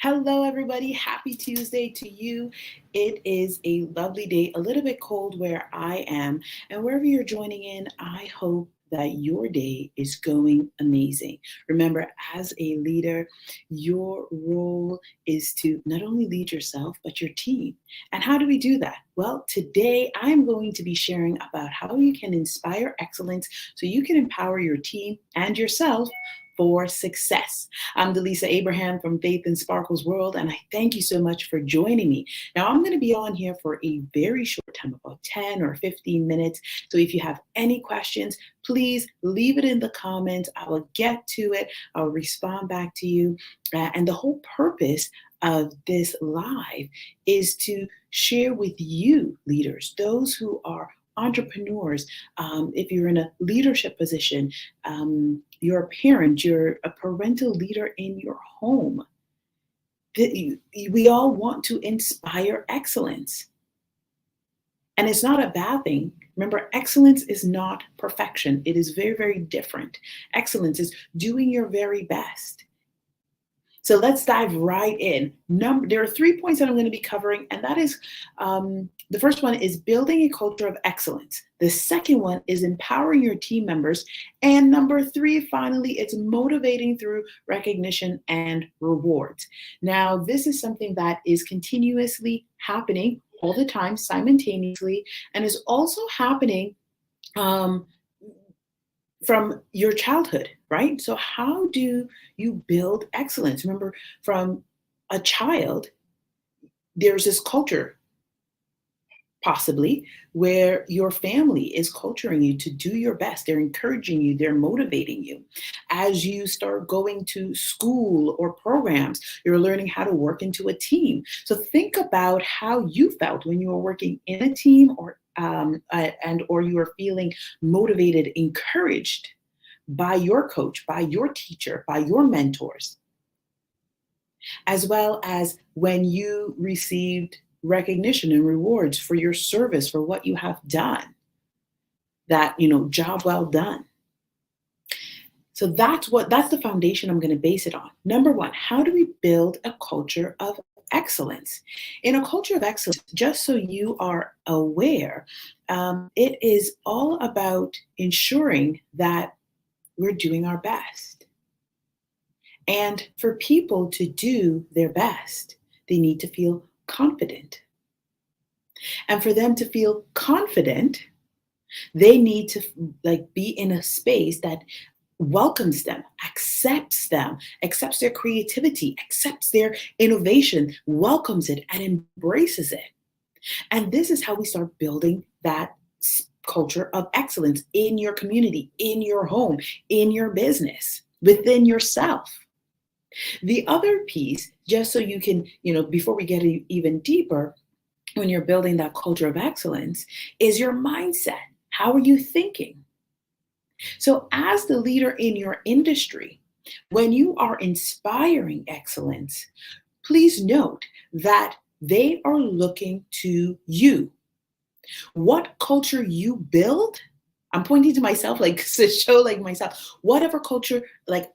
Hello, everybody. Happy Tuesday to you. It is a lovely day, a little bit cold where I am. And wherever you're joining in, I hope that your day is going amazing. Remember, as a leader, your role is to not only lead yourself, but your team. And how do we do that? Well, today I'm going to be sharing about how you can inspire excellence so you can empower your team and yourself for success. I'm Delisa Abraham from Faith and Sparkles World, and I thank you so much for joining me. Now, I'm going to be on here for a very short time, about 10 or 15 minutes. So if you have any questions, please leave it in the comments. I will get to it. I'll respond back to you. And the whole purpose of this live is to share with you, leaders, those who are entrepreneurs, if you're in a leadership position, you're a parent, you're a parental leader in your home. We all want to inspire excellence. And it's not a bad thing. Remember, excellence is not perfection. It is very, very different. Excellence is doing your very best. So let's dive right in. There are 3 points that I'm going to be covering, and that is the first one is building a culture of excellence. The second one is empowering your team members. And number 3, finally, it's motivating through recognition and rewards. Now, this is something that is continuously happening all the time, simultaneously, and is also happening from your childhood, right? So how do you build excellence? Remember, from a child, there's this culture, possibly, where your family is culturing you to do your best. They're encouraging you, they're motivating you. As you start going to school or programs, you're learning how to work into a team. So think about how you felt when you were working in a team or you were feeling motivated, encouraged by your coach, by your teacher, by your mentors, as well as when you received recognition and rewards for your service, for what you have done, that, job well done. So that's the foundation I'm going to base it on. Number 1, how do we build a culture of excellence? In a culture of excellence, just so you are aware, it is all about ensuring that we're doing our best. And for people to do their best, they need to feel confident. And for them to feel confident, they need to be in a space that welcomes them, accepts their creativity, accepts their innovation, welcomes it, and embraces it. And this is how we start building that culture of excellence in your community, in your home, in your business, within yourself. The other piece, just so you can, before we get even deeper, when you're building that culture of excellence, is your mindset. How are you thinking? So as the leader in your industry, when you are inspiring excellence, please note that they are looking to you. What culture you build, I'm pointing to myself, to show myself, whatever culture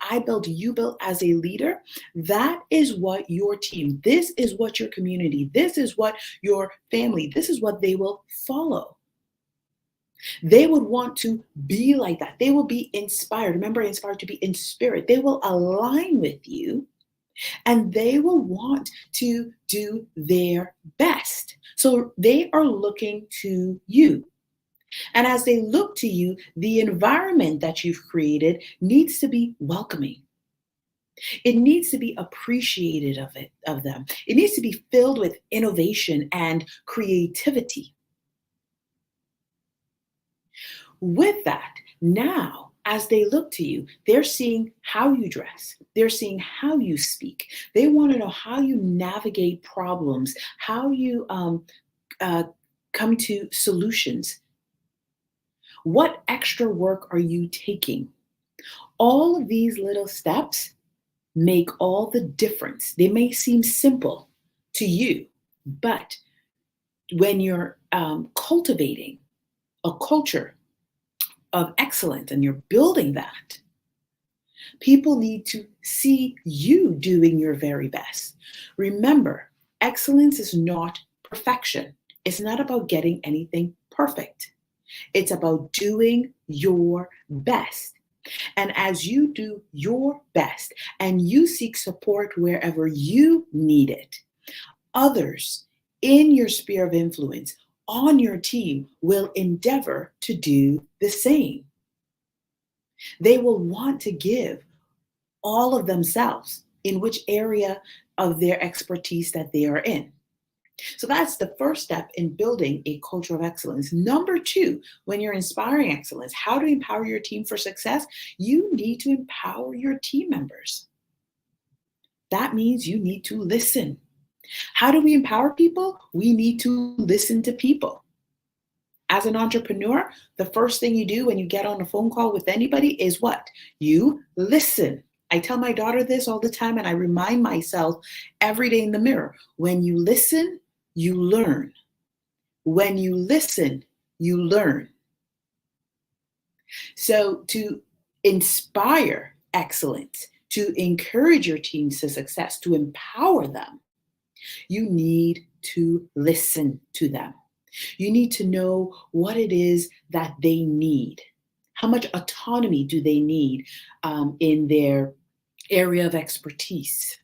I build, you build as a leader, that is what your team, this is what your community, this is what your family, this is what they will follow. They would want to be like that. They will be inspired. Remember, inspired to be in spirit. They will align with you and they will want to do their best. So they are looking to you. And as they look to you, the environment that you've created needs to be welcoming. It needs to be appreciated of them. It needs to be filled with innovation and creativity. With that, now, as they look to you, they're seeing how you dress. They're seeing how you speak. They want to know how you navigate problems, how you come to solutions. What extra work are you taking? All of these little steps make all the difference. They may seem simple to you, but when you're cultivating a culture of excellence and you're building that, people need to see you doing your very best. Remember, excellence is not perfection. It's not about getting anything perfect. It's about doing your best. And as you do your best and you seek support wherever you need it, others in your sphere of influence on your team will endeavor to do the same. They will want to give all of themselves in which area of their expertise that they are in. So that's the first step in building a culture of excellence. Number two, when you're inspiring excellence, how to empower your team for success, you need to empower your team members. That means you need to listen. How do we empower people? We need to listen to people. As an entrepreneur, the first thing you do when you get on a phone call with anybody is what? You listen. I tell my daughter this all the time, and I remind myself every day in the mirror. When you listen, you learn. When you listen, you learn. So to inspire excellence, to encourage your teams to success, to empower them, you need to listen to them. You need to know what it is that they need. How much autonomy do they need in their area of expertise?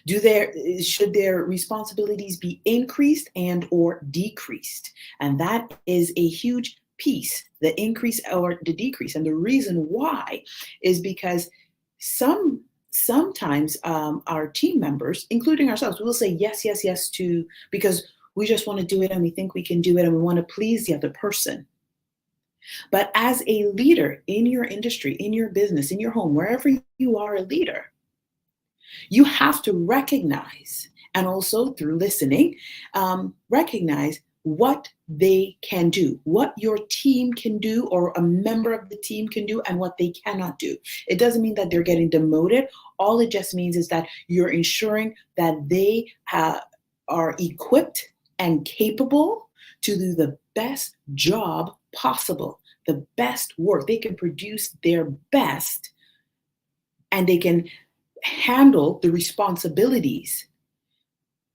Should their responsibilities be increased and or decreased? And that is a huge piece, the increase or the decrease. And the reason why is because sometimes our team members, including ourselves, will say yes, yes, yes to because we just want to do it and we think we can do it and we want to please the other person. But as a leader in your industry, in your business, in your home, wherever you are a leader, you have to recognize, and also through listening, recognize what they can do, what your team can do, or a member of the team can do, and what they cannot do. It doesn't mean that they're getting demoted. All it just means is that you're ensuring that they are equipped and capable to do the best job possible, the best work. They can produce their best, and they can handle the responsibilities,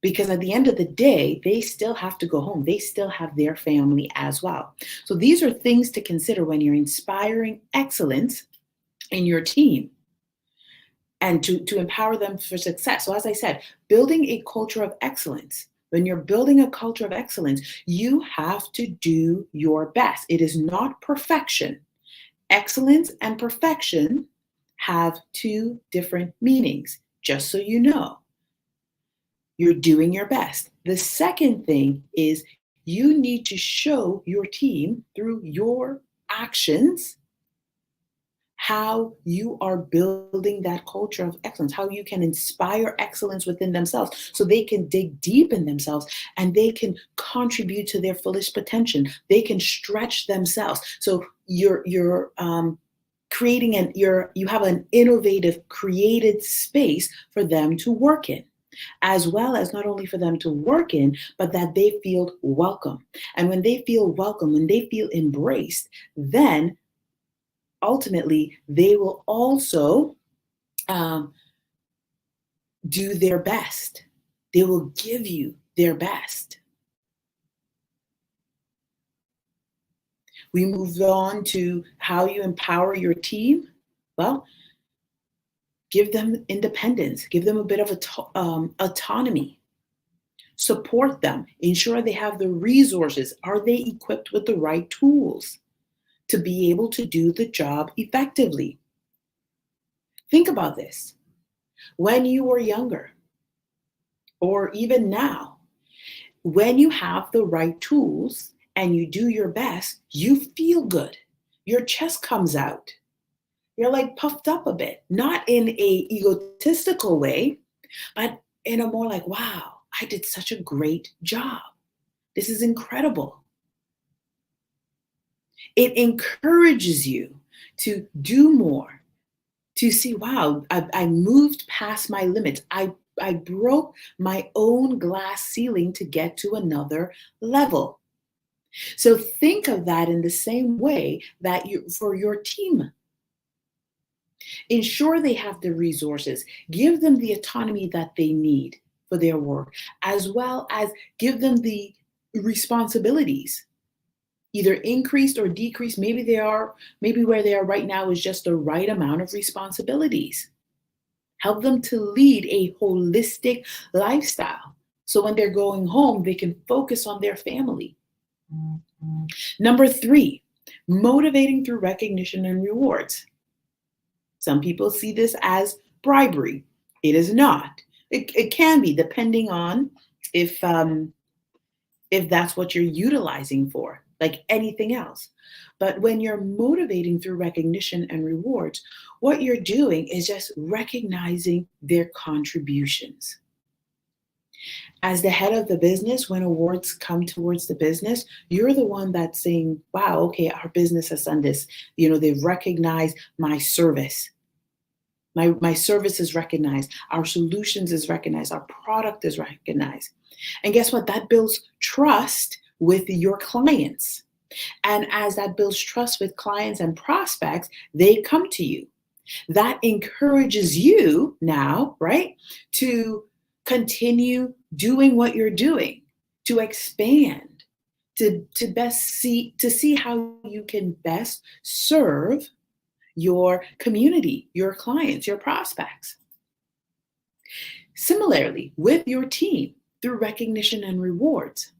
because at the end of the day, they still have to go home. They still have their family as well. So these are things to consider when you're inspiring excellence in your team and to empower them for success. So as I said, building a culture of excellence. When you're building a culture of excellence, you have to do your best. It is not perfection. Excellence and perfection have two different meanings, just so you know. You're doing your best. The second thing is you need to show your team through your actions how you are building that culture of excellence, how you can inspire excellence within themselves so they can dig deep in themselves and they can contribute to their fullest potential. They can stretch themselves. So you're creating you have an innovative, created space for them to work in, as well as not only for them to work in, but that they feel welcome. And when they feel welcome, when they feel embraced, then ultimately they will also do their best. They will give you their best. We move on to how you empower your team. Well, give them independence, give them a bit of autonomy, support them, ensure they have the resources. Are they equipped with the right tools to be able to do the job effectively? Think about this. When you were younger, or even now, when you have the right tools and you do your best, you feel good. Your chest comes out. You're like puffed up a bit, not in a egotistical way, but in a more like, wow, I did such a great job. This is incredible. It encourages you to do more, to see, wow, I moved past my limits. I broke my own glass ceiling to get to another level. So think of that in the same way that for your team. Ensure they have the resources. Give them the autonomy that they need for their work, as well as give them the responsibilities, either increased or decreased. Maybe where they are right now is just the right amount of responsibilities. Help them to lead a holistic lifestyle. So when they're going home, they can focus on their family. Number three, motivating through recognition and rewards. Some people see this as bribery. It is not. It can be, depending on if if that's what you're utilizing for, like anything else. But when you're motivating through recognition and rewards, what you're doing is just recognizing their contributions. As the head of the business, when awards come towards the business, you're the one that's saying, wow, okay, our business has done this. They've recognized my service. My service is recognized. Our solutions is recognized. Our product is recognized. And guess what? That builds trust with your clients. And as that builds trust with clients and prospects, they come to you. That encourages you now, right, to continue doing what you're doing, to expand, to see how you can best serve your community, your clients, your prospects. Similarly, with your team, through recognition and rewards.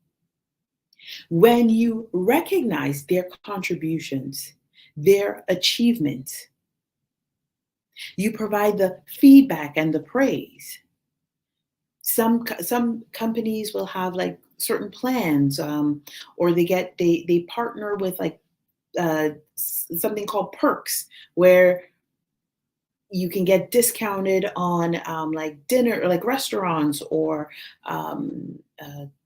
When you recognize their contributions, their achievements, you provide the feedback and the praise. Some companies will have like certain plans, or they partner with like something called perks, where you can get discounted on like dinner, or like restaurants, or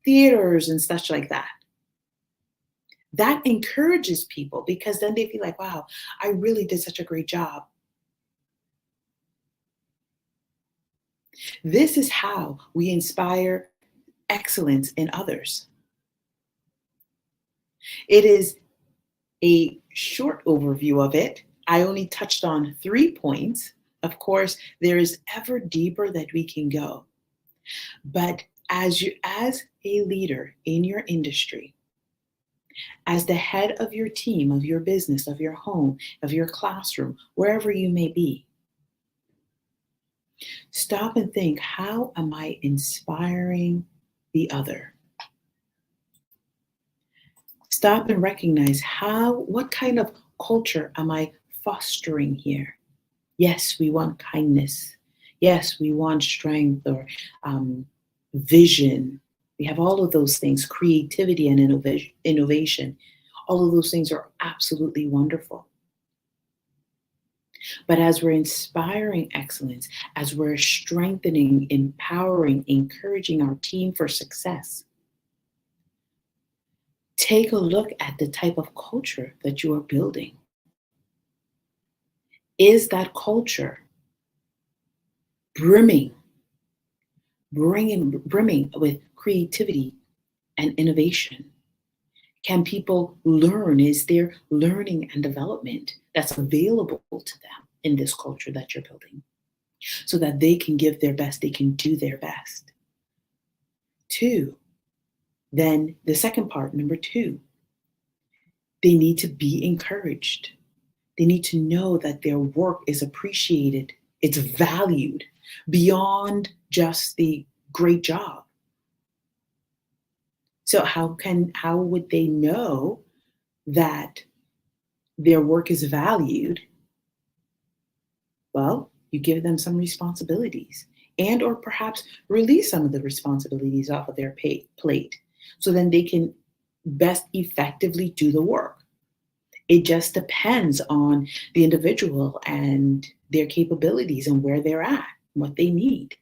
theaters and such like that. That encourages people, because then they feel like, wow, I really did such a great job. This is how we inspire excellence in others. It is a short overview of it. I only touched on 3 points. Of course, there is ever deeper that we can go. But as a leader in your industry, as the head of your team, of your business, of your home, of your classroom, wherever you may be, stop and think, how am I inspiring the other? Stop and recognize what kind of culture am I fostering here? Yes, we want kindness. Yes, we want strength, or vision. We have all of those things, creativity and innovation. All of those things are absolutely wonderful. But as we're inspiring excellence, as we're strengthening, empowering, encouraging our team for success, take a look at the type of culture that you are building. Is that culture brimming with creativity and innovation? Can people learn? Is there learning and development that's available to them in this culture that you're building, so that they can give their best, they can do their best? Two, then the second part, number 2, they need to be encouraged. They need to know that their work is appreciated, it's valued beyond just the great job. So how would they know that their work is valued? Well, you give them some responsibilities, and or perhaps release some of the responsibilities off of their plate, so then they can best effectively do the work. It just depends on the individual and their capabilities and where they're at, what they need.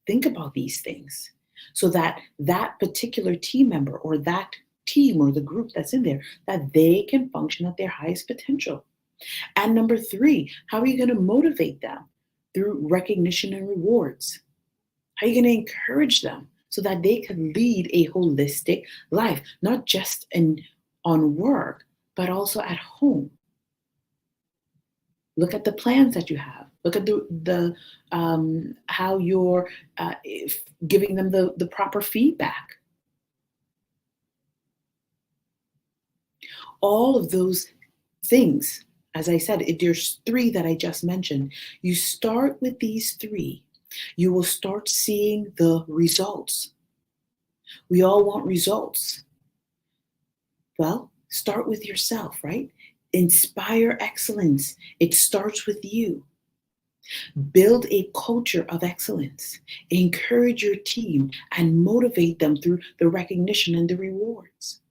Think about these things, so that that particular team member, or that team, or the group that's in there, that they can function at their highest potential. And number 3, how are you going to motivate them? Through recognition and rewards. How are you going to encourage them so that they can lead a holistic life, not just on work, but also at home? Look at the plans that you have. Look at the how you're giving them the proper feedback. All of those things, as I said, there's three that I just mentioned. You start with these three, you will start seeing the results. We all want results. Well, start with yourself, right? Inspire excellence. It starts with you. Build a culture of excellence. Encourage your team and motivate them through the recognition and the rewards.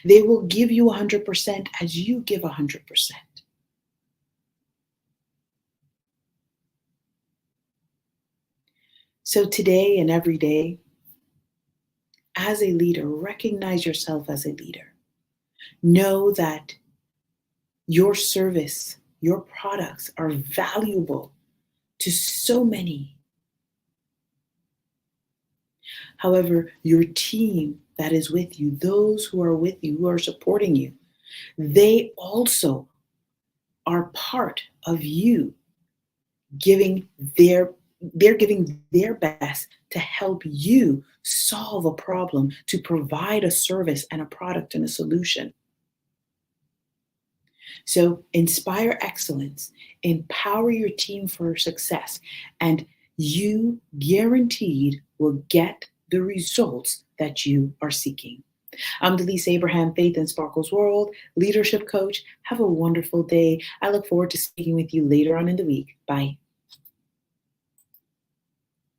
They will give you 100% as you give 100%. So today and every day, as a leader, recognize yourself as a leader. Know that your service, your products are valuable to so many. However, your team that is with you, those who are with you, who are supporting you, they also are part of you giving they're giving their best to help you solve a problem, to provide a service and a product and a solution. So inspire excellence, empower your team for success, and you guaranteed will get the results that you are seeking. I'm Delise Abraham, Faith and Sparkles World leadership coach. Have a wonderful day. I look forward to speaking with you later on in the week. Bye.